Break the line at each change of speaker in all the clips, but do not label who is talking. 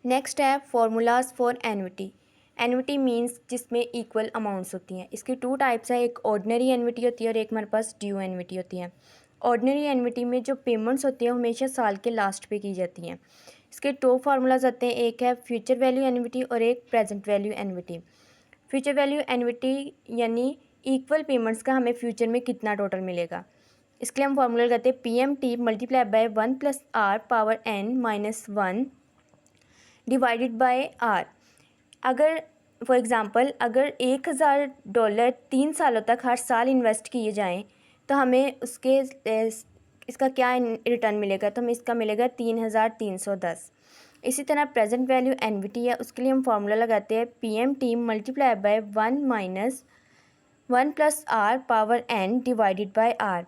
Next है formulas for annuity. Annuity means जिसमें equal amounts होती हैं। इसकी टू टाइप्स है, एक ऑर्डिनरी एन्युटी होती है और एक हमारे पास ड्यू एन्युटी होती है। ऑर्डिनरी एन्युटी में जो पेमेंट्स होती हैं हमेशा साल के लास्ट पे की जाती हैं। इसके दो फार्मूलाज आते हैं, एक है फ्यूचर वैल्यू एन्युटी और एक present value annuity. Future value annuity यानी इक्वल पेमेंट्स का हमें फ्यूचर में कितना टोटल मिलेगा। इसके लिए हम फार्मूला लगाते हैं PMT multiply by 1+R power n minus 1 divided by R। अगर फॉर एग्ज़ाम्पल अगर $1000 3 सालों तक हर साल इन्वेस्ट किए जाएं तो हमें उसके इसका क्या रिटर्न मिलेगा, तो हमें इसका मिलेगा 3310। इसी तरह प्रेजेंट वैल्यू एन्युटी है, उसके लिए हम फार्मूला लगाते हैं PMT multiply by 1 minus 1+R power n divided by R।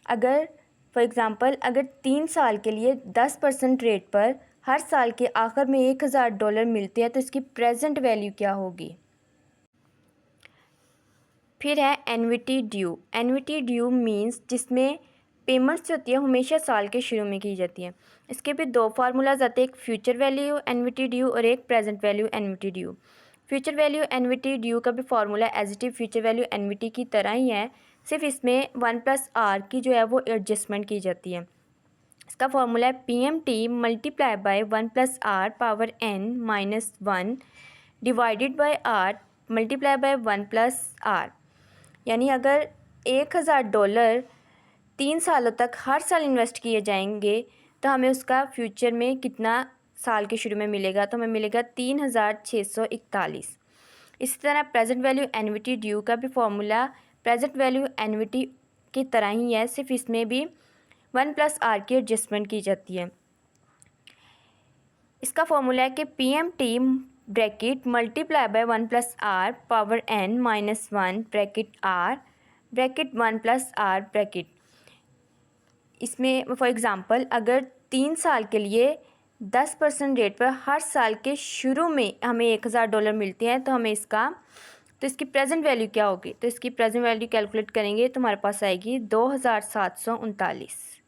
अगर फॉर एग्ज़ाम्पल अगर 3 साल के लिए 10% रेट पर हर साल के आखिर में $1000 मिलते हैं तो इसकी प्रेजेंट वैल्यू क्या होगी। फिर है annuity due. Annuity due means जिसमें पेमेंट्स होती है हमेशा साल के शुरू में की जाती है। इसके भी दो फार्मूलाज आते हैं, एक फ्यूचर वैल्यू एन्युटी ड्यू और एक present value annuity due. Future value annuity due का भी formula as it is future value annuity की तरह ही है, सिर्फ इसमें 1+R की जो है वो एडजस्टमेंट की जाती है। इसका फार्मूला है PMT multiply by 1+R power n minus 1 divided by R multiply by 1+R। यानी अगर $1000 3 सालों तक हर साल इन्वेस्ट किए जाएंगे तो हमें उसका फ्यूचर में कितना साल के शुरू में मिलेगा, तो हमें मिलेगा 3641। इसी तरह प्रेजेंट वैल्यू एन्युटी ड्यू का भी फॉर्मूला प्रेजेंट वैल्यू एन्युटी की तरह ही है, सिर्फ इसमें भी 1+R की एडजस्टमेंट की जाती है। इसका फॉर्मूला है कि PMT bracket multiply by 1+R power n minus 1 bracket R bracket 1+R bracket. इसमें फॉर एग्ज़ाम्पल अगर 3 साल के लिए 10% रेट पर हर साल के शुरू में हमें $1000 मिलते हैं तो हमें इसकी प्रेजेंट वैल्यू क्या होगी। तो इसकी प्रेजेंट वैल्यू कैलकुलेट करेंगे तो हमारे पास आएगी 2739।